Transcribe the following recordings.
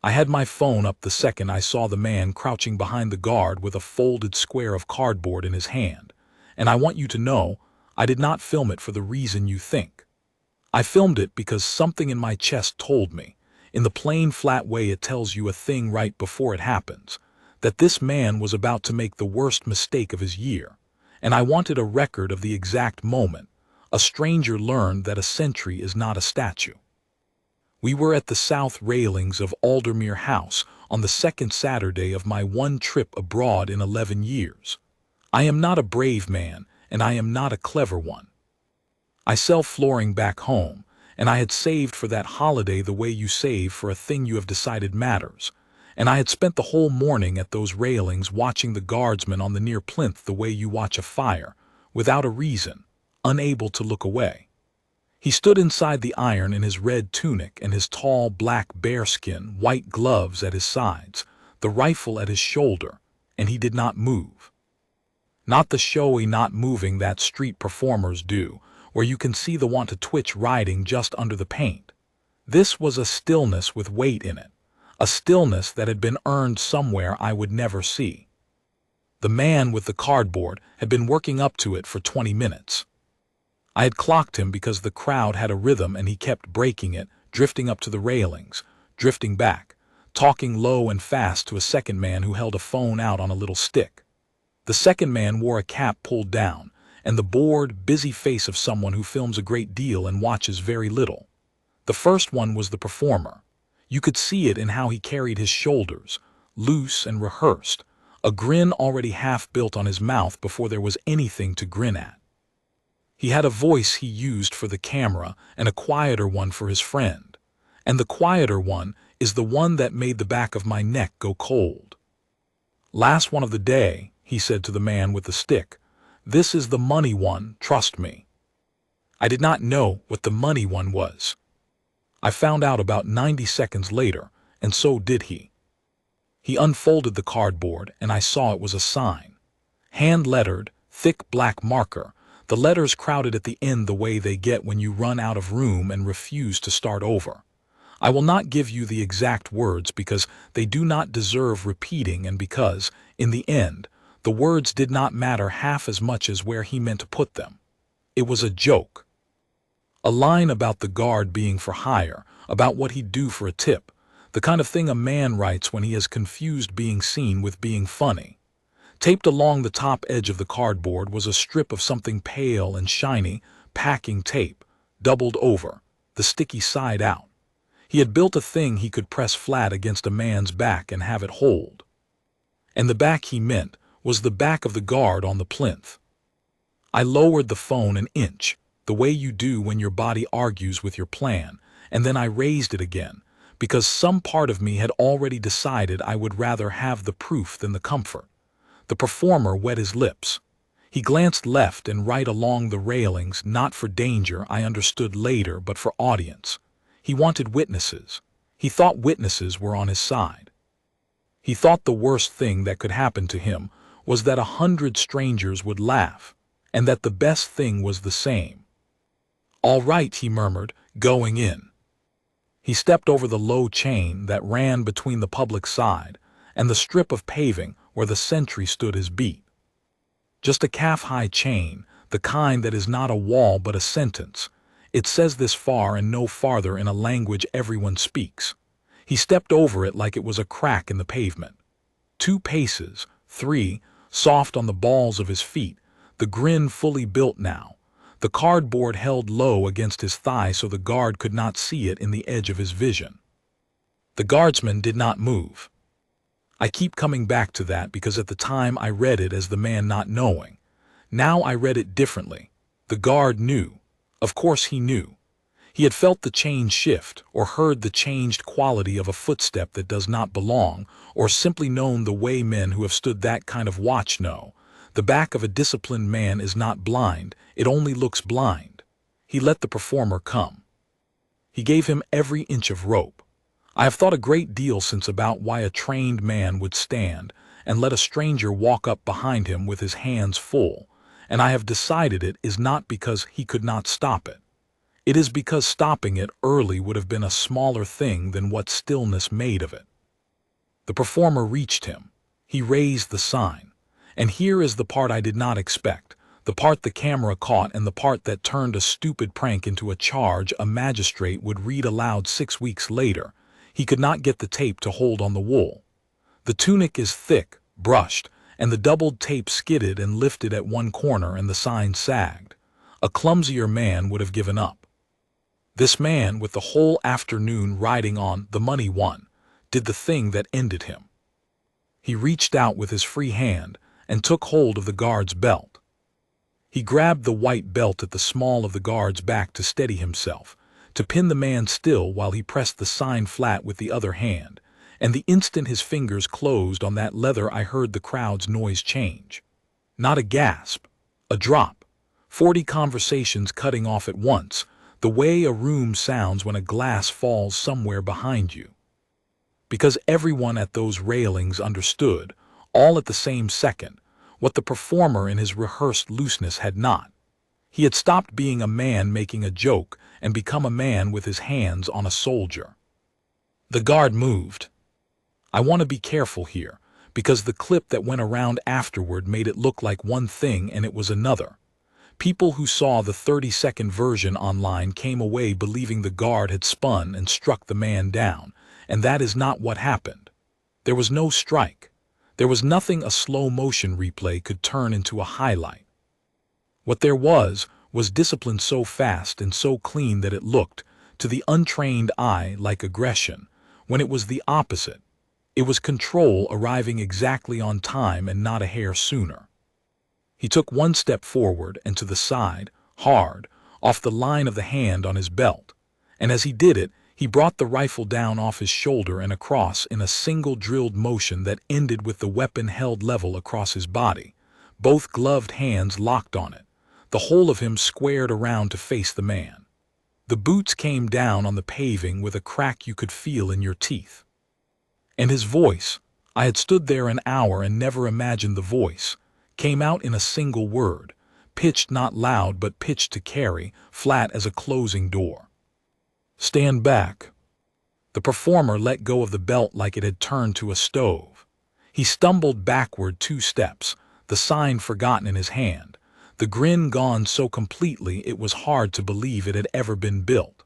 I had my phone up the second I saw the man crouching behind the guard with a folded square of cardboard in his hand. And I want you to know, I did not film it for the reason you think. I filmed it because something in my chest told me, in the plain flat way it tells you a thing right before it happens, that this man was about to make the worst mistake of his year. And I wanted a record of the exact moment a stranger learned that a sentry is not a statue. We were at the south railings of Aldermere House on the second Saturday of my one trip abroad in 11 years. I am not a brave man, and I am not a clever one. I sell flooring back home, and I had saved for that holiday the way you save for a thing you have decided matters, and I had spent the whole morning at those railings watching the guardsman on the near plinth the way you watch a fire, without a reason, unable to look away. He stood inside the iron in his red tunic and his tall black bearskin white gloves at his sides, the rifle at his shoulder, and he did not move. Not the showy not moving that street performers do, where you can see the want to twitch riding just under the paint. This was a stillness with weight in it, a stillness that had been earned somewhere I would never see. The man with the cardboard had been working up to it for 20 minutes. I had clocked him because the crowd had a rhythm and he kept breaking it, drifting up to the railings, drifting back, talking low and fast to a second man who held a phone out on a little stick. The second man wore a cap pulled down, and the bored, busy face of someone who films a great deal and watches very little. The first one was the performer. You could see it in how he carried his shoulders, loose and rehearsed, a grin already half built on his mouth before there was anything to grin at. He had a voice he used for the camera and a quieter one for his friend, and the quieter one is the one that made the back of my neck go cold. "Last one of the day," he said to the man with the stick. "This is the money one, trust me." I did not know what the money one was. I found out about 90 seconds later, and so did he. He unfolded the cardboard, and I saw it was a sign. Hand-lettered, thick black marker, the letters crowded at the end the way they get when you run out of room and refuse to start over. I will not give you the exact words because they do not deserve repeating and because, in the end, the words did not matter half as much as where he meant to put them. It was a joke. A line about the guard being for hire, about what he'd do for a tip, the kind of thing a man writes when he has confused being seen with being funny. Taped along the top edge of the cardboard was a strip of something pale and shiny, packing tape, doubled over, the sticky side out. He had built a thing he could press flat against a man's back and have it hold. And the back he meant was the back of the guard on the plinth. I lowered the phone an inch, the way you do when your body argues with your plan, and then I raised it again, because some part of me had already decided I would rather have the proof than the comfort. The performer wet his lips. He glanced left and right along the railings, not for danger, I understood later, but for audience. He wanted witnesses. He thought witnesses were on his side. He thought the worst thing that could happen to him was that 100 strangers would laugh, and that the best thing was the same. "All right," he murmured, going in. He stepped over the low chain that ran between the public side and the strip of paving where the sentry stood his beat. Just a calf-high chain, the kind that is not a wall but a sentence. It says this far and no farther in a language everyone speaks. He stepped over it like it was a crack in the pavement. 2 paces, 3, soft on the balls of his feet, the grin fully built now, the cardboard held low against his thigh so the guard could not see it in the edge of his vision. The guardsman did not move. I keep coming back to that because at the time I read it as the man not knowing. Now I read it differently. The guard knew. Of course he knew. He had felt the chain shift, or heard the changed quality of a footstep that does not belong, or simply known the way men who have stood that kind of watch know. The back of a disciplined man is not blind, it only looks blind. He let the performer come. He gave him every inch of rope. I have thought a great deal since about why a trained man would stand and let a stranger walk up behind him with his hands full, and I have decided it is not because he could not stop it. It is because stopping it early would have been a smaller thing than what stillness made of it. The performer reached him. He raised the sign. And here is the part I did not expect, the part the camera caught and the part that turned a stupid prank into a charge a magistrate would read aloud 6 weeks later. He could not get the tape to hold on the wool. The tunic is thick, brushed, and the doubled tape skidded and lifted at one corner and the sign sagged. A clumsier man would have given up. This man, with the whole afternoon riding on the money won, did the thing that ended him. He reached out with his free hand and took hold of the guard's belt. He grabbed the white belt at the small of the guard's back to steady himself, to pin the man still while he pressed the sign flat with the other hand, and the instant his fingers closed on that leather I heard the crowd's noise change. Not a gasp, a drop, 40 conversations cutting off at once, the way a room sounds when a glass falls somewhere behind you. Because everyone at those railings understood, all at the same second, what the performer in his rehearsed looseness had not. He had stopped being a man making a joke and become a man with his hands on a soldier. The guard moved. I want to be careful here, because the clip that went around afterward made it look like one thing and it was another. People who saw the 30-second version online came away believing the guard had spun and struck the man down, and that is not what happened. There was no strike. There was nothing a slow-motion replay could turn into a highlight. What there was discipline so fast and so clean that it looked, to the untrained eye, like aggression, when it was the opposite. It was control arriving exactly on time and not a hair sooner. He took one step forward and to the side, hard, off the line of the hand on his belt, and as he did it, he brought the rifle down off his shoulder and across in a single drilled motion that ended with the weapon held level across his body, both gloved hands locked on it, the whole of him squared around to face the man. The boots came down on the paving with a crack you could feel in your teeth. And his voice, I had stood there an hour and never imagined the voice, came out in a single word, pitched not loud but pitched to carry, flat as a closing door. Stand back. The performer let go of the belt like it had turned to a stove. He stumbled backward 2 steps, the sign forgotten in his hand, the grin gone so completely it was hard to believe it had ever been built.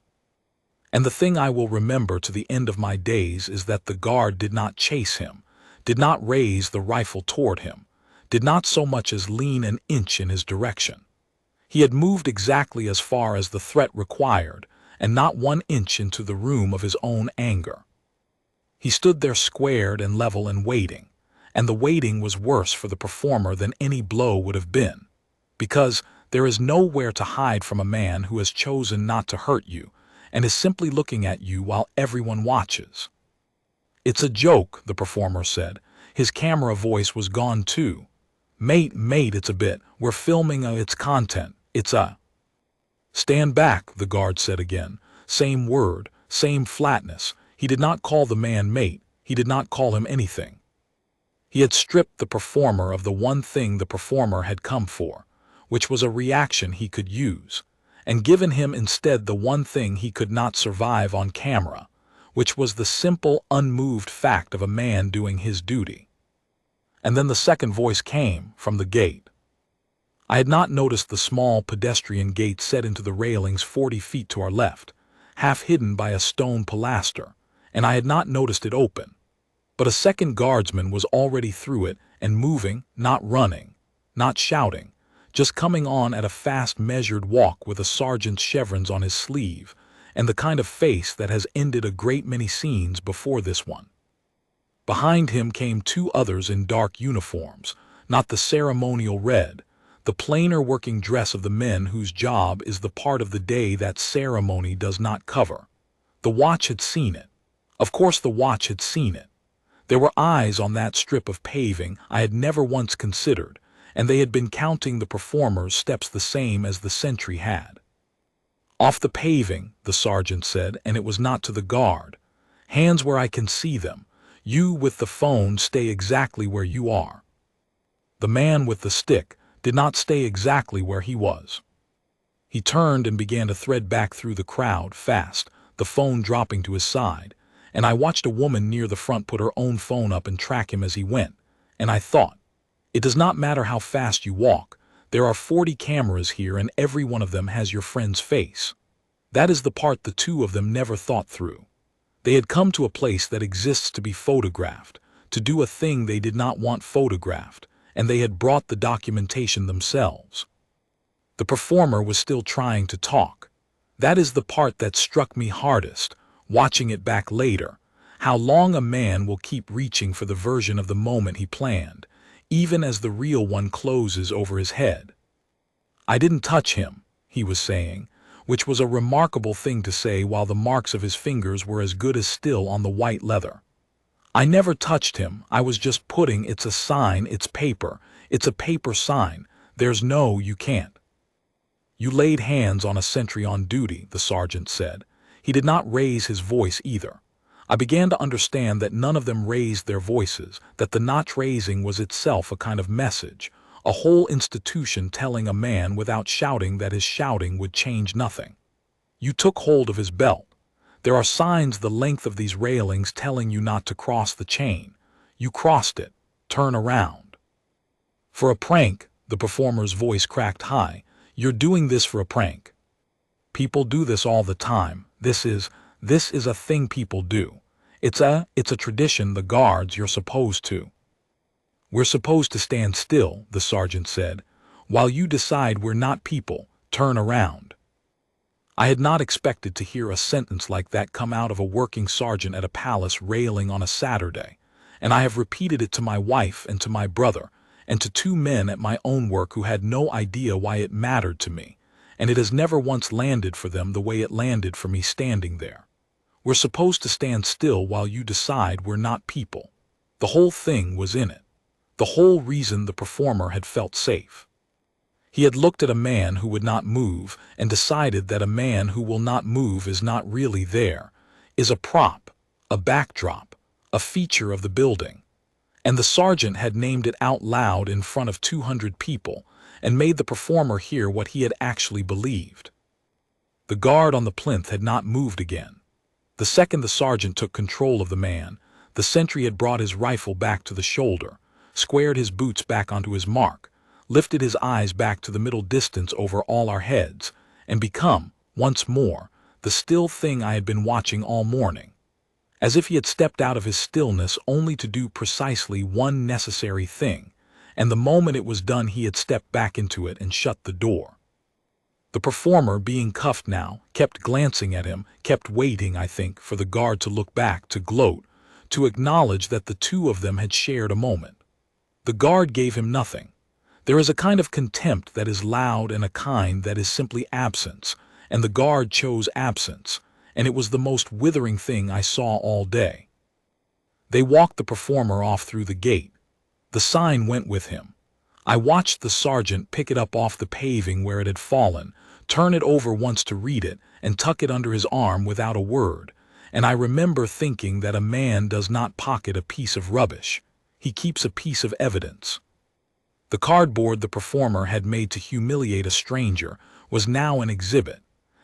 And the thing I will remember to the end of my days is that the guard did not chase him, did not raise the rifle toward him, did not so much as lean an inch in his direction. He had moved exactly as far as the threat required, and not 1 inch into the room of his own anger. He stood there squared and level and waiting, and the waiting was worse for the performer than any blow would have been, because there is nowhere to hide from a man who has chosen not to hurt you, and is simply looking at you while everyone watches. It's a joke, the performer said. His camera voice was gone too. Mate, it's a bit. We're filming its content. It's a... Stand back, the guard said again. Same word, same flatness. He did not call the man mate. He did not call him anything. He had stripped the performer of the one thing the performer had come for, which was a reaction he could use, and given him instead the one thing he could not survive on camera, which was the simple, unmoved fact of a man doing his duty. And then the second voice came from the gate. I had not noticed the small pedestrian gate set into the railings 40 feet to our left, half hidden by a stone pilaster, and I had not noticed it open. But a second guardsman was already through it and moving, not running, not shouting, just coming on at a fast measured walk with a sergeant's chevrons on his sleeve, and the kind of face that has ended a great many scenes before this one. Behind him came 2 others in dark uniforms, not the ceremonial red, the plainer working dress of the men whose job is the part of the day that ceremony does not cover. The watch had seen it. Of course the watch had seen it. There were eyes on that strip of paving I had never once considered, and they had been counting the performer's steps the same as the sentry had. Off the paving, the sergeant said, and it was not to the guard. Hands where I can see them. You with the phone stay exactly where you are. The man with the stick did not stay exactly where he was. He turned and began to thread back through the crowd fast, the phone dropping to his side, and I watched a woman near the front put her own phone up and track him as he went, and I thought, it does not matter how fast you walk, there are 40 cameras here and every one of them has your friend's face. That is the part the two of them never thought through. They had come to a place that exists to be photographed, to do a thing they did not want photographed, and they had brought the documentation themselves. The performer was still trying to talk. That is the part that struck me hardest, watching it back later, how long a man will keep reaching for the version of the moment he planned, even as the real one closes over his head. I didn't touch him, he was saying, which was a remarkable thing to say while the marks of his fingers were as good as still on the white leather. I never touched him, I was just putting, it's a sign, it's paper, it's a paper sign, there's no you can't. You laid hands on a sentry on duty, the sergeant said. He did not raise his voice either. I began to understand that none of them raised their voices, that the not raising was itself a kind of message, a whole institution telling a man without shouting that his shouting would change nothing. You took hold of his belt. There are signs the length of these railings telling you not to cross the chain. You crossed it. Turn around. For a prank, the performer's voice cracked high. You're doing this for a prank. People do this all the time. This is a thing people do. It's a tradition, the guards, you're supposed to. We're supposed to stand still, the sergeant said, while you decide we're not people. Turn around. I had not expected to hear a sentence like that come out of a working sergeant at a palace railing on a Saturday, and I have repeated it to my wife and to my brother, and to 2 men at my own work who had no idea why it mattered to me, and it has never once landed for them the way it landed for me standing there. We're supposed to stand still while you decide we're not people. The whole thing was in it. The whole reason the performer had felt safe. He had looked at a man who would not move and decided that a man who will not move is not really there, is a prop, a backdrop, a feature of the building. And the sergeant had named it out loud in front of 200 people and made the performer hear what he had actually believed. The guard on the plinth had not moved again. The second the sergeant took control of the man, the sentry had brought his rifle back to the shoulder, squared his boots back onto his mark, lifted his eyes back to the middle distance over all our heads, and become, once more, the still thing I had been watching all morning. As if he had stepped out of his stillness only to do precisely one necessary thing, and the moment it was done he had stepped back into it and shut the door. The performer, being cuffed now, kept glancing at him, kept waiting, I think, for the guard to look back, to gloat, to acknowledge that the two of them had shared a moment. The guard gave him nothing. There is a kind of contempt that is loud and a kind that is simply absence, and the guard chose absence, and it was the most withering thing I saw all day. They walked the performer off through the gate. The sign went with him. I watched the sergeant pick it up off the paving where it had fallen, turn it over once to read it, and tuck it under his arm without a word, and I remember thinking that a man does not pocket a piece of rubbish. He keeps a piece of evidence. The cardboard the performer had made to humiliate a stranger was now an exhibit,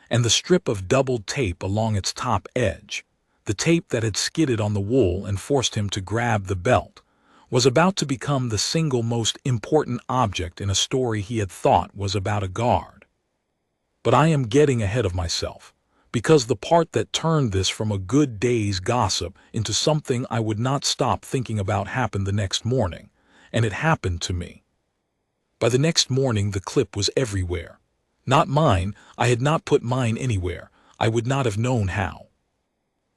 and the strip of doubled tape along its top edge, the tape that had skidded on the wool and forced him to grab the belt, was about to become the single most important object in a story he had thought was about a guard. But I am getting ahead of myself, because the part that turned this from a good day's gossip into something I would not stop thinking about happened the next morning, and it happened to me. By the next morning the clip was everywhere. Not mine, I had not put mine anywhere, I would not have known how.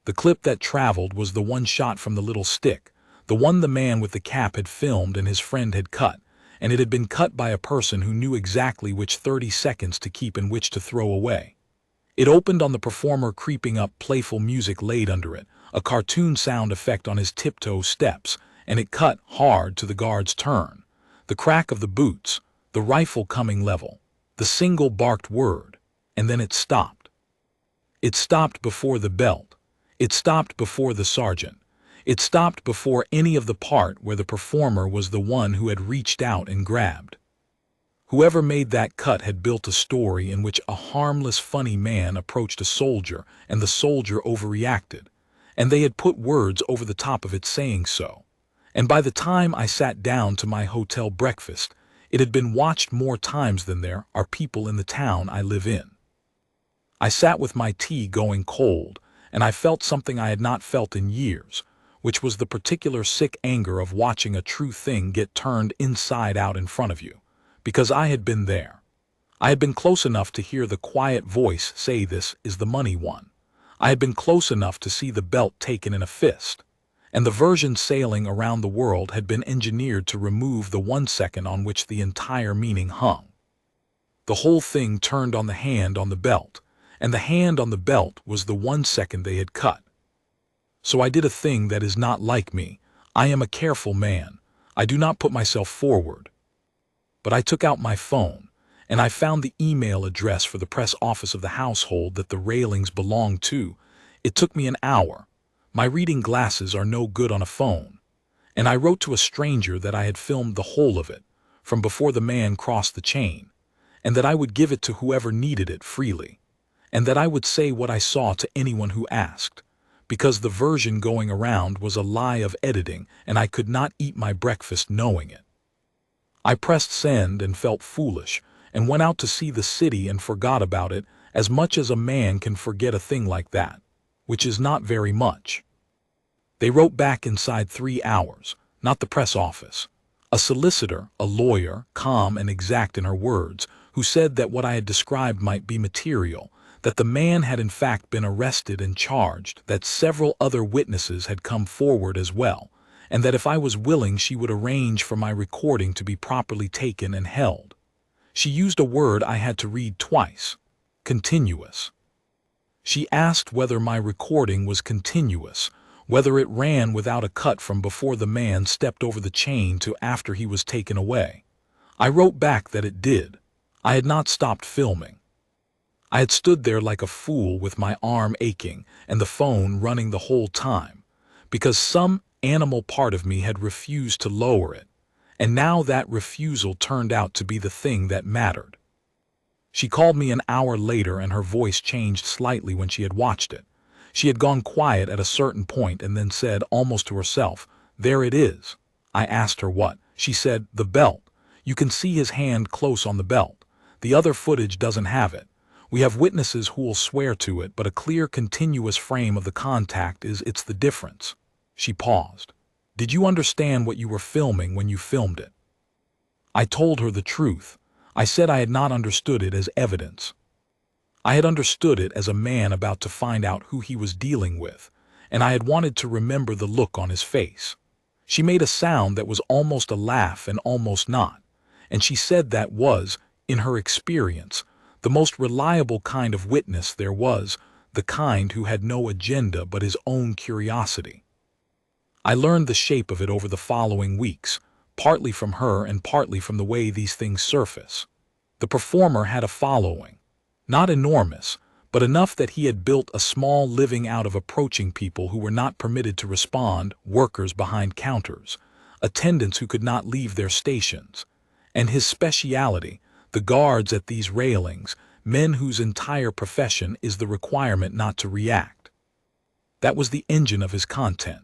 The clip that traveled was the one shot from the little stick, the one the man with the cap had filmed and his friend had cut, and it had been cut by a person who knew exactly which 30 seconds to keep and which to throw away. It opened on the performer creeping up, playful music laid under it, a cartoon sound effect on his tiptoe steps, and it cut hard to the guard's turn. The crack of the boots, the rifle coming level, the single barked word, and then it stopped. It stopped before the belt. It stopped before the sergeant. It stopped before any of the part where the performer was the one who had reached out and grabbed. Whoever made that cut had built a story in which a harmless, funny man approached a soldier and the soldier overreacted, and they had put words over the top of it saying so. And by the time I sat down to my hotel breakfast, it had been watched more times than there are people in the town I live in. I sat with my tea going cold, and I felt something I had not felt in years, which was the particular sick anger of watching a true thing get turned inside out in front of you, because I had been there. I had been close enough to hear the quiet voice say, "This is the money one." I had been close enough to see the belt taken in a fist, and the version sailing around the world had been engineered to remove the 1 second on which the entire meaning hung. The whole thing turned on the hand on the belt, and the hand on the belt was the 1 second they had cut. So I did a thing that is not like me. I am a careful man. I do not put myself forward. But I took out my phone, and I found the email address for the press office of the household that the railings belonged to. It took me an hour. My reading glasses are no good on a phone. And I wrote to a stranger that I had filmed the whole of it, from before the man crossed the chain, and that I would give it to whoever needed it freely, and that I would say what I saw to anyone who asked, because the version going around was a lie of editing, and I could not eat my breakfast knowing it. I pressed send and felt foolish, and went out to see the city and forgot about it, as much as a man can forget a thing like that, which is not very much. They wrote back inside 3 hours, not the press office. A solicitor, a lawyer, calm and exact in her words, who said that what I had described might be material, that the man had in fact been arrested and charged, that several other witnesses had come forward as well, and that if I was willing she would arrange for my recording to be properly taken and held. She used a word I had to read twice: continuous. She asked whether my recording was continuous, whether it ran without a cut from before the man stepped over the chain to after he was taken away. I wrote back that it did. I had not stopped filming. I had stood there like a fool with my arm aching and the phone running the whole time, because some animal part of me had refused to lower it, and now that refusal turned out to be the thing that mattered. She called me an hour later, and her voice changed slightly when she had watched it. She had gone quiet at a certain point and then said, almost to herself, "There it is." I asked her what. She said, "The belt. You can see his hand close on the belt. The other footage doesn't have it. We have witnesses who'll swear to it, but a clear continuous frame of the contact it's the difference." She paused. "Did you understand what you were filming when you filmed it?" I told her the truth. I said I had not understood it as evidence. I had understood it as a man about to find out who he was dealing with, and I had wanted to remember the look on his face. She made a sound that was almost a laugh and almost not, and she said that was, in her experience, the most reliable kind of witness there was, the kind who had no agenda but his own curiosity. I learned the shape of it over the following weeks, partly from her and partly from the way these things surface. The performer had a following, not enormous, but enough that he had built a small living out of approaching people who were not permitted to respond, workers behind counters, attendants who could not leave their stations, and his speciality, the guards at these railings, men whose entire profession is the requirement not to react. That was the engine of his content.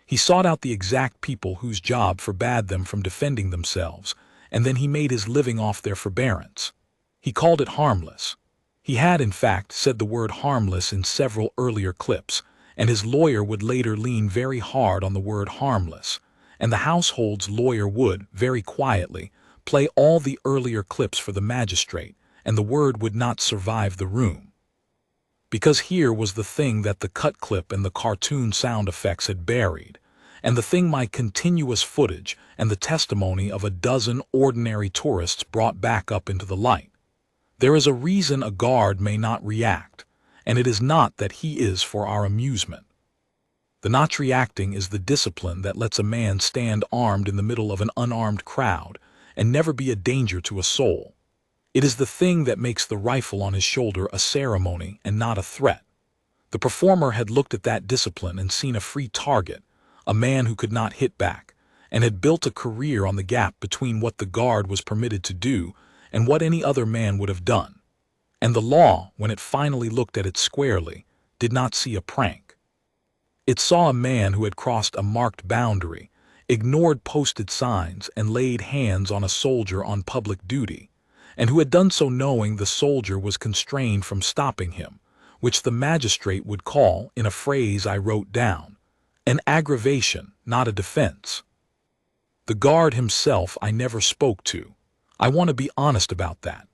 He sought out the exact people whose job forbade them from defending themselves, and then he made his living off their forbearance. He called it harmless. He had, in fact, said the word harmless in several earlier clips, and his lawyer would later lean very hard on the word harmless, and the household's lawyer would, very quietly, play all the earlier clips for the magistrate, and the word would not survive the room. Because here was the thing that the cut clip and the cartoon sound effects had buried, and the thing my continuous footage and the testimony of a dozen ordinary tourists brought back up into the light. There is a reason a guard may not react, and it is not that he is for our amusement. The not reacting is the discipline that lets a man stand armed in the middle of an unarmed crowd and never be a danger to a soul. It is the thing that makes the rifle on his shoulder a ceremony and not a threat. The performer had looked at that discipline and seen a free target, a man who could not hit back, and had built a career on the gap between what the guard was permitted to do and what any other man would have done. And the law, when it finally looked at it squarely, did not see a prank. It saw a man who had crossed a marked boundary, ignored posted signs, and laid hands on a soldier on public duty, and who had done so knowing the soldier was constrained from stopping him, which the magistrate would call, in a phrase I wrote down, an aggravation, not a defense. The guard himself I never spoke to. I want to be honest about that.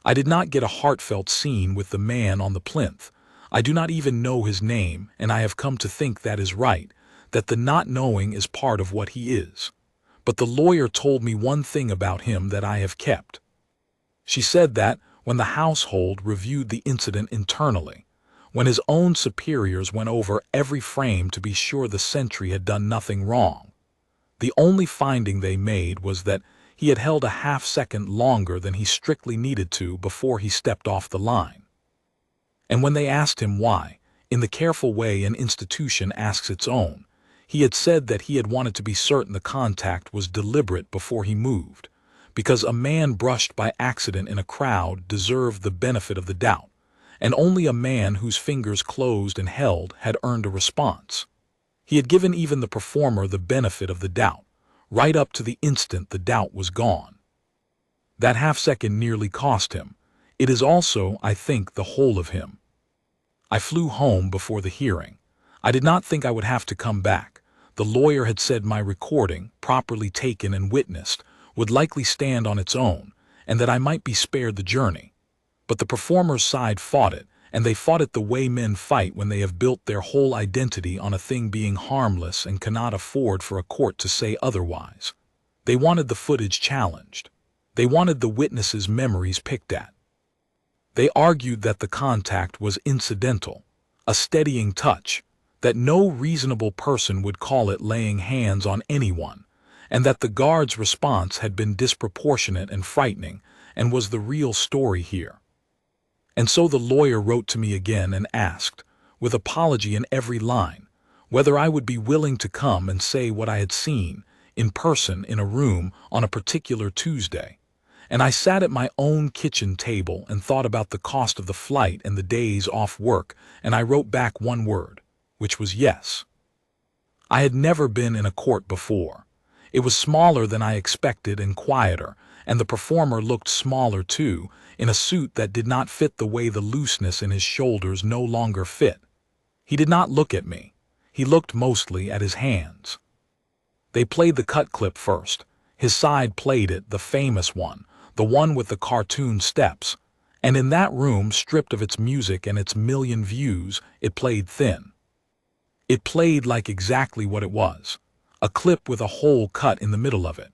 I did not get a heartfelt scene with the man on the plinth. I do not even know his name, and I have come to think that is right, that the not knowing is part of what he is. But the lawyer told me one thing about him that I have kept. She said that, when the household reviewed the incident internally, when his own superiors went over every frame to be sure the sentry had done nothing wrong, the only finding they made was that he had held a half-second longer than he strictly needed to before he stepped off the line. And when they asked him why, in the careful way an institution asks its own, he had said that he had wanted to be certain the contact was deliberate before he moved, because a man brushed by accident in a crowd deserved the benefit of the doubt, and only a man whose fingers closed and held had earned a response. He had given even the performer the benefit of the doubt, right up to the instant the doubt was gone. That half-second nearly cost him. It is also, I think, the whole of him. I flew home before the hearing. I did not think I would have to come back. The lawyer had said my recording, properly taken and witnessed, would likely stand on its own, and that I might be spared the journey. But the performer's side fought it, and they fought it the way men fight when they have built their whole identity on a thing being harmless and cannot afford for a court to say otherwise. They wanted the footage challenged. They wanted the witnesses' memories picked at. They argued that the contact was incidental, a steadying touch, that no reasonable person would call it laying hands on anyone, and that the guard's response had been disproportionate and frightening, and was the real story here. And so the lawyer wrote to me again and asked, with apology in every line, whether I would be willing to come and say what I had seen, in person in a room on a particular Tuesday. And I sat at my own kitchen table and thought about the cost of the flight and the days off work, and I wrote back one word, which was yes. I had never been in a court before. It was smaller than I expected and quieter, and the performer looked smaller too, in a suit that did not fit the way the looseness in his shoulders no longer fit. He did not look at me. He looked mostly at his hands. They played the cut clip first. His side played it, the famous one, the one with the cartoon steps. And in that room, stripped of its music and its million views, it played thin. It played like exactly what it was, a clip with a hole cut in the middle of it.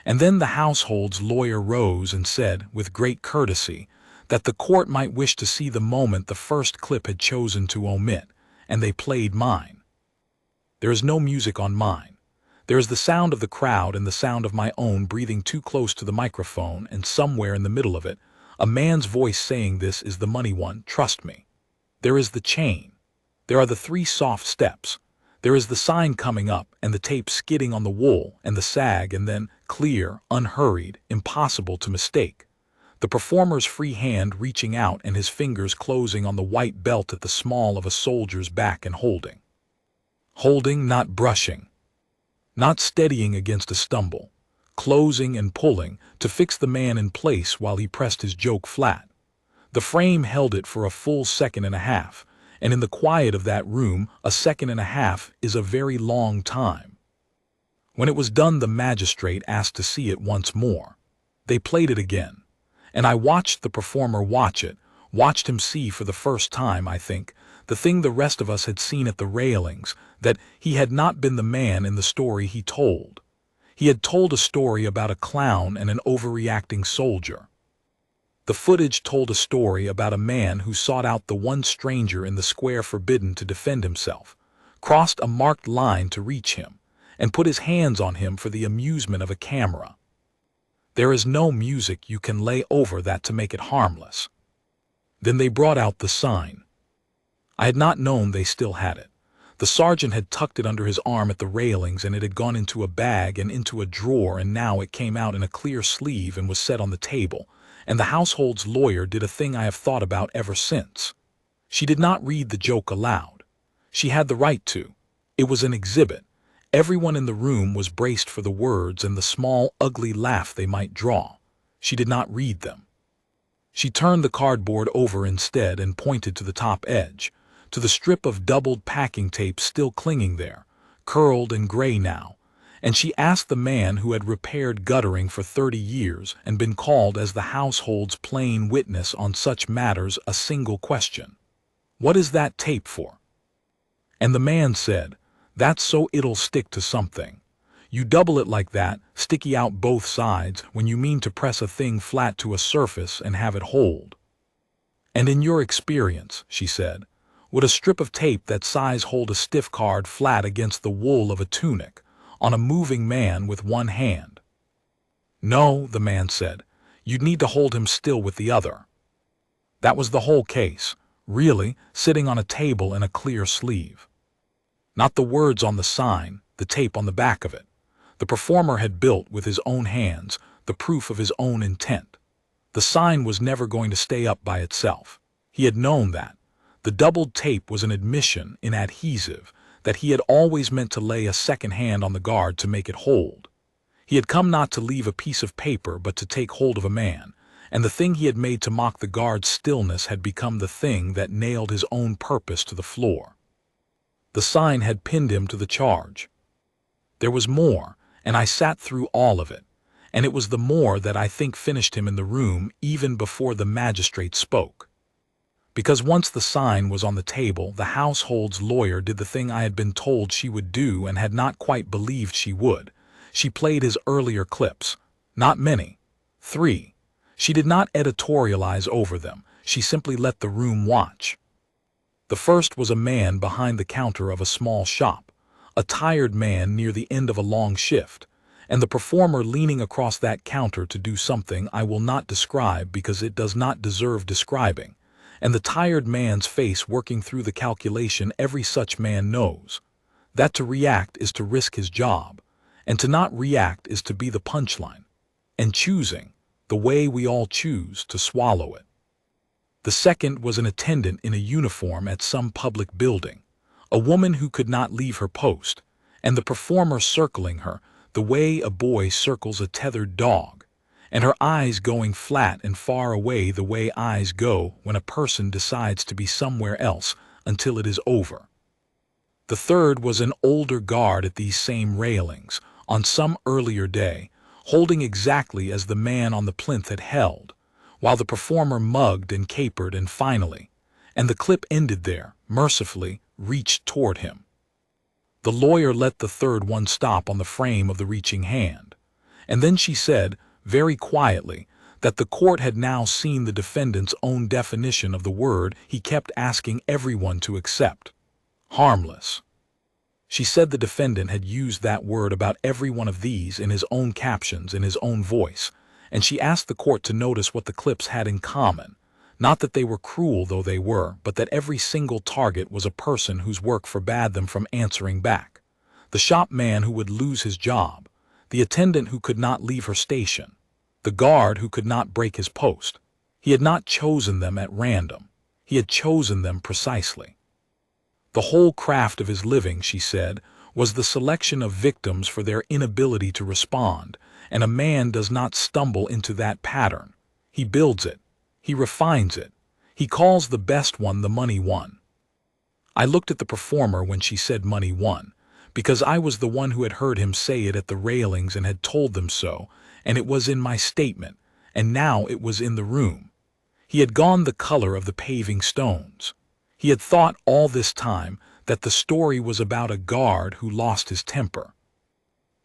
And then the household's lawyer rose and said, with great courtesy, that the court might wish to see the moment the first clip had chosen to omit, and they played mine. There is no music on mine. There is the sound of the crowd and the sound of my own breathing too close to the microphone, and somewhere in the middle of it, a man's voice saying, "This is the money one, trust me." There is the chain. There are the 3 soft steps. There is the sign coming up and the tape skidding on the wool and the sag, and then, clear, unhurried, impossible to mistake, the performer's free hand reaching out and his fingers closing on the white belt at the small of a soldier's back and holding. Holding, not brushing. Not steadying against a stumble. Closing and pulling to fix the man in place while he pressed his joke flat. The frame held it for a full second and a half, and in the quiet of that room, a second and a half is a very long time. When it was done, the magistrate asked to see it once more. They played it again, and I watched the performer watch it, watched him see for the first time, I think, the thing the rest of us had seen at the railings, that he had not been the man in the story he told. He had told a story about a clown and an overreacting soldier. The footage told a story about a man who sought out the one stranger in the square forbidden to defend himself, crossed a marked line to reach him, and put his hands on him for the amusement of a camera. There is no music you can lay over that to make it harmless. Then they brought out the sign. I had not known they still had it. The sergeant had tucked it under his arm at the railings, and it had gone into a bag and into a drawer, and now it came out in a clear sleeve and was set on the table, and the household's lawyer did a thing I have thought about ever since. She did not read the joke aloud. She had the right to. It was an exhibit. Everyone in the room was braced for the words and the small, ugly laugh they might draw. She did not read them. She turned the cardboard over instead and pointed to the top edge, to the strip of doubled packing tape still clinging there, curled and gray now, and she asked the man who had repaired guttering for 30 years and been called as the household's plain witness on such matters a single question. "What is that tape for?" And the man said, "That's so it'll stick to something. You double it like that, sticky out both sides, when you mean to press a thing flat to a surface and have it hold." "And in your experience," she said, "would a strip of tape that size hold a stiff card flat against the wool of a tunic, on a moving man with one hand?" "No," the man said, "you'd need to hold him still with the other." That was the whole case, really, sitting on a table in a clear sleeve. Not the words on the sign, the tape on the back of it. The performer had built with his own hands the proof of his own intent. The sign was never going to stay up by itself. He had known that. The doubled tape was an admission in adhesive that he had always meant to lay a second hand on the guard to make it hold. He had come not to leave a piece of paper but to take hold of a man, and the thing he had made to mock the guard's stillness had become the thing that nailed his own purpose to the floor. The sign had pinned him to the charge. There was more, and I sat through all of it, and it was the more that I think finished him in the room even before the magistrate spoke. Because once the sign was on the table, the household's lawyer did the thing I had been told she would do and had not quite believed she would. She played his earlier clips. Not many. 3. She did not editorialize over them. She simply let the room watch. The first was a man behind the counter of a small shop, a tired man near the end of a long shift, and the performer leaning across that counter to do something I will not describe because it does not deserve describing, and the tired man's face working through the calculation every such man knows, that to react is to risk his job, and to not react is to be the punchline, and choosing, the way we all choose, to swallow it. The second was an attendant in a uniform at some public building, a woman who could not leave her post, and the performer circling her the way a boy circles a tethered dog, and her eyes going flat and far away the way eyes go when a person decides to be somewhere else until it is over. The third was an older guard at these same railings, on some earlier day, holding exactly as the man on the plinth had held, while the performer mugged and capered and finally, and the clip ended there, mercifully, reached toward him. The lawyer let the third one stop on the frame of the reaching hand, and then she said, very quietly, that the court had now seen the defendant's own definition of the word he kept asking everyone to accept: harmless. She said the defendant had used that word about every one of these in his own captions in his own voice, and she asked the court to notice what the clips had in common. Not that they were cruel though they were, but that every single target was a person whose work forbade them from answering back. The shop man who would lose his job, the attendant who could not leave her station, the guard who could not break his post. He had not chosen them at random. He had chosen them precisely. The whole craft of his living, she said, was the selection of victims for their inability to respond, and a man does not stumble into that pattern. He builds it. He refines it. He calls the best one the money one. I looked at the performer when she said money one, because I was the one who had heard him say it at the railings and had told them so, and it was in my statement, and now it was in the room. He had gone the color of the paving stones. He had thought all this time that the story was about a guard who lost his temper.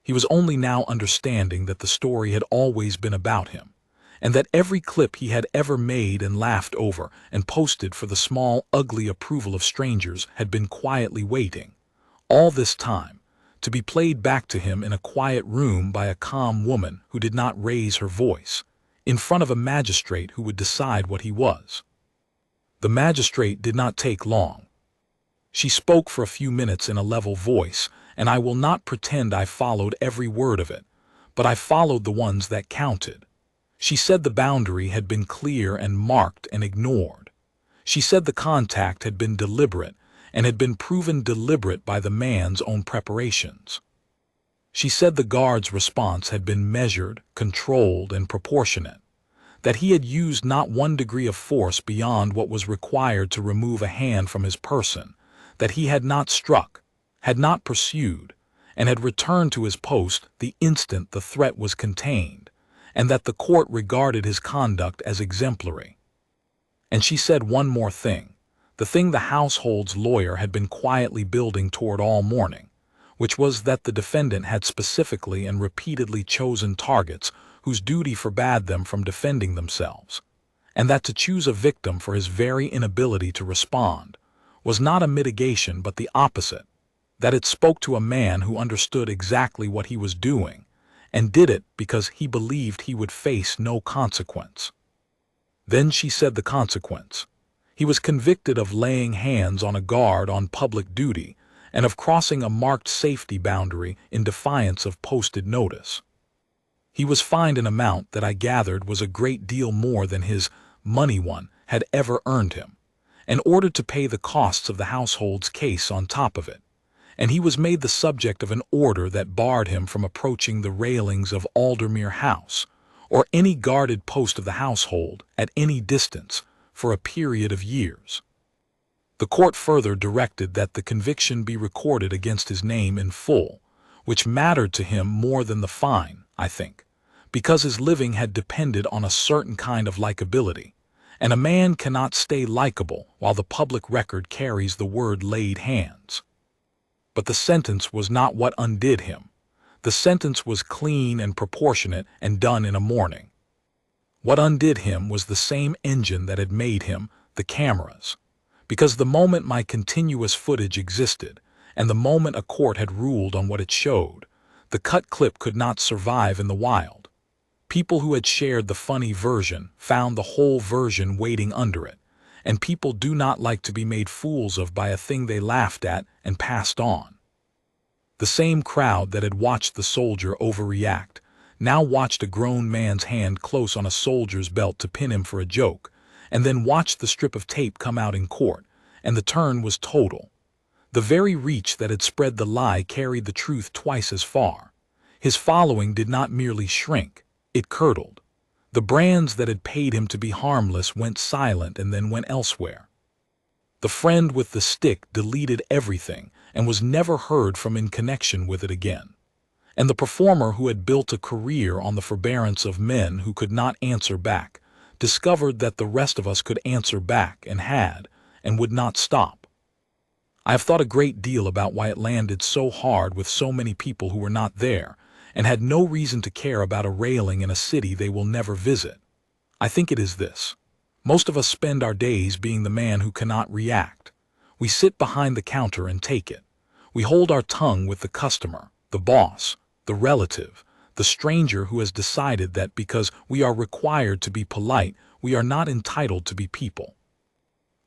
He was only now understanding that the story had always been about him, and that every clip he had ever made and laughed over and posted for the small, ugly approval of strangers had been quietly waiting, all this time, to be played back to him in a quiet room by a calm woman who did not raise her voice, in front of a magistrate who would decide what he was. The magistrate did not take long. She spoke for a few minutes in a level voice, and I will not pretend I followed every word of it, but I followed the ones that counted. She said the boundary had been clear and marked and ignored. She said the contact had been deliberate, and had been proven deliberate by the man's own preparations. She said the guard's response had been measured, controlled, and proportionate, that he had used not one degree of force beyond what was required to remove a hand from his person, that he had not struck, had not pursued, and had returned to his post the instant the threat was contained, and that the court regarded his conduct as exemplary. And she said one more thing, the thing the household's lawyer had been quietly building toward all morning, which was that the defendant had specifically and repeatedly chosen targets whose duty forbade them from defending themselves, and that to choose a victim for his very inability to respond was not a mitigation but the opposite, that it spoke to a man who understood exactly what he was doing, and did it because he believed he would face no consequence. Then she said the consequence. He was convicted of laying hands on a guard on public duty and of crossing a marked safety boundary in defiance of posted notice. He was fined an amount that I gathered was a great deal more than his money one had ever earned him, and ordered to pay the costs of the household's case on top of it, and he was made the subject of an order that barred him from approaching the railings of Aldermere House, or any guarded post of the household at any distance, for a period of years. The court further directed that the conviction be recorded against his name in full, which mattered to him more than the fine, I think, because his living had depended on a certain kind of likability, and a man cannot stay likable while the public record carries the word laid hands. But the sentence was not what undid him. The sentence was clean and proportionate and done in a morning. What undid him was the same engine that had made him, the cameras, because the moment my continuous footage existed, and the moment a court had ruled on what it showed, the cut clip could not survive in the wild. People who had shared the funny version found the whole version waiting under it, and people do not like to be made fools of by a thing they laughed at and passed on. The same crowd that had watched the soldier overreact now watched a grown man's hand close on a soldier's belt to pin him for a joke, and then watched the strip of tape come out in court, and the turn was total. The very reach that had spread the lie carried the truth twice as far. His following did not merely shrink, it curdled. The brands that had paid him to be harmless went silent and then went elsewhere. The friend with the stick deleted everything and was never heard from in connection with it again. And the performer who had built a career on the forbearance of men who could not answer back discovered that the rest of us could answer back and had, and would not stop. I have thought a great deal about why it landed so hard with so many people who were not there and had no reason to care about a railing in a city they will never visit. I think it is this. Most of us spend our days being the man who cannot react. We sit behind the counter and take it. We hold our tongue with the customer, the boss, the relative, the stranger who has decided that because we are required to be polite, we are not entitled to be people.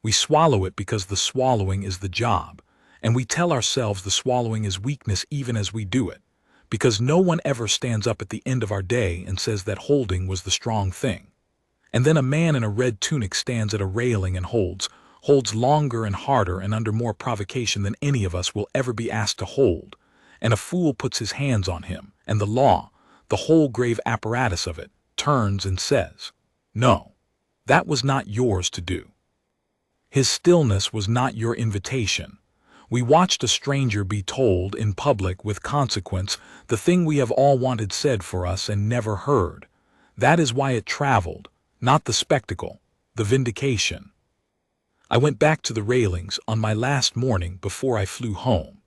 We swallow it because the swallowing is the job, and we tell ourselves the swallowing is weakness even as we do it, because no one ever stands up at the end of our day and says that holding was the strong thing. And then a man in a red tunic stands at a railing and holds longer and harder and under more provocation than any of us will ever be asked to hold, and a fool puts his hands on him, and the law, the whole grave apparatus of it, turns and says, "No, that was not yours to do." His stillness was not your invitation. We watched a stranger be told in public with consequence the thing we have all wanted said for us and never heard. That is why it traveled, not the spectacle, the vindication. I went back to the railings on my last morning before I flew home.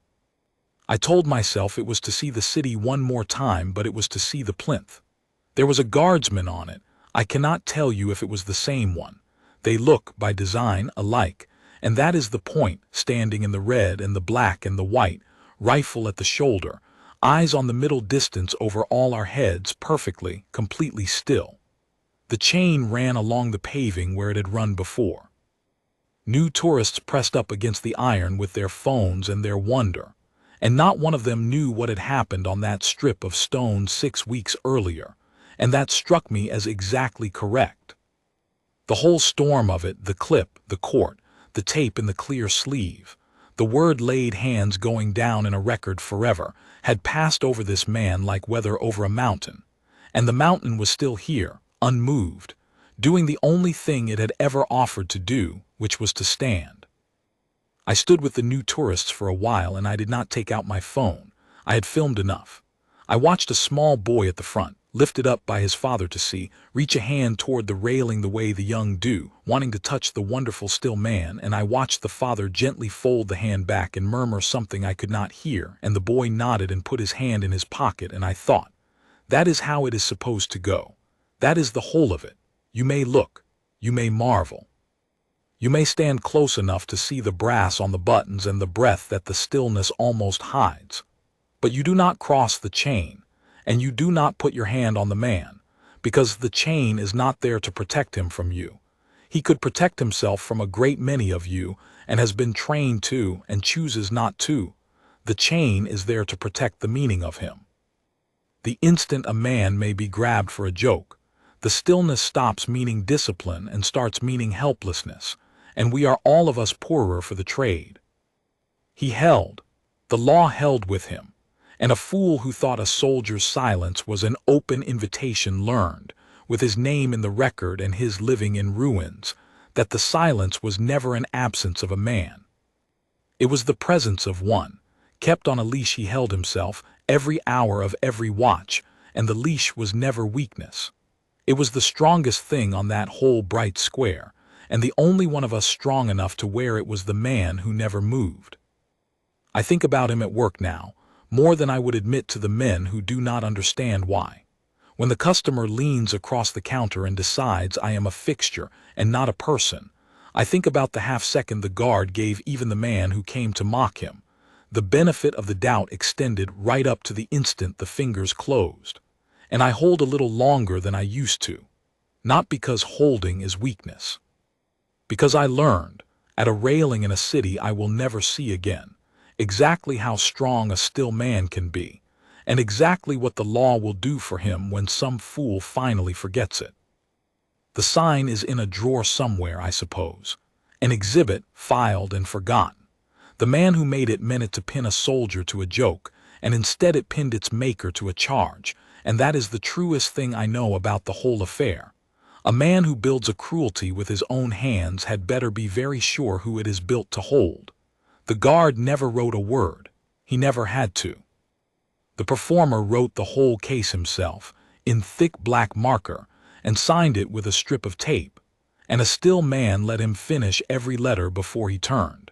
I told myself it was to see the city one more time, but it was to see the plinth. There was a guardsman on it. I cannot tell you if it was the same one. They look, by design, alike, and that is the point, standing in the red and the black and the white, rifle at the shoulder, eyes on the middle distance over all our heads, perfectly, completely still. The chain ran along the paving where it had run before. New tourists pressed up against the iron with their phones and their wonder, and not one of them knew what had happened on that strip of stone 6 weeks earlier, and that struck me as exactly correct. The whole storm of it, the clip, the court, the tape in the clear sleeve, The word laid hands going down in a record forever had passed over this man like weather over a mountain, and the mountain was still here, unmoved, doing the only thing it had ever offered to do, which was to stand. I stood with the new tourists for a while and I did not take out my phone. I had filmed enough. I watched a small boy at the front, lifted up by his father to see, reach a hand toward the railing the way the young do, wanting to touch the wonderful still man, and I watched the father gently fold the hand back and murmur something I could not hear, and the boy nodded and put his hand in his pocket, and I thought, that is how it is supposed to go. That is the whole of it. You may look. You may marvel. You may stand close enough to see the brass on the buttons and the breath that the stillness almost hides. But you do not cross the chain, and you do not put your hand on the man, because the chain is not there to protect him from you. He could protect himself from a great many of you and has been trained to and chooses not to. The chain is there to protect the meaning of him. The instant a man may be grabbed for a joke, the stillness stops meaning discipline and starts meaning helplessness, and we are all of us poorer for the trade. He held. The law held with him, and a fool who thought a soldier's silence was an open invitation learned, with his name in the record and his living in ruins, that the silence was never an absence of a man. It was the presence of one. Kept on a leash he held himself, every hour of every watch, and the leash was never weakness. It was the strongest thing on that whole bright square, and the only one of us strong enough to wear it was the man who never moved. I think about him at work now, more than I would admit to the men who do not understand why. When the customer leans across the counter and decides I am a fixture and not a person, I think about the half-second the guard gave even the man who came to mock him. The benefit of the doubt extended right up to the instant the fingers closed, and I hold a little longer than I used to, not because holding is weakness. Because I learned, at a railing in a city I will never see again, exactly how strong a still man can be, and exactly what the law will do for him when some fool finally forgets it. The sign is in a drawer somewhere, I suppose, an exhibit filed and forgotten. The man who made it meant it to pin a soldier to a joke, and instead it pinned its maker to a charge, and that is the truest thing I know about the whole affair. A man who builds a cruelty with his own hands had better be very sure who it is built to hold. The guard never wrote a word. He never had to. The performer wrote the whole case himself, in thick black marker, and signed it with a strip of tape, and a still man let him finish every letter before he turned.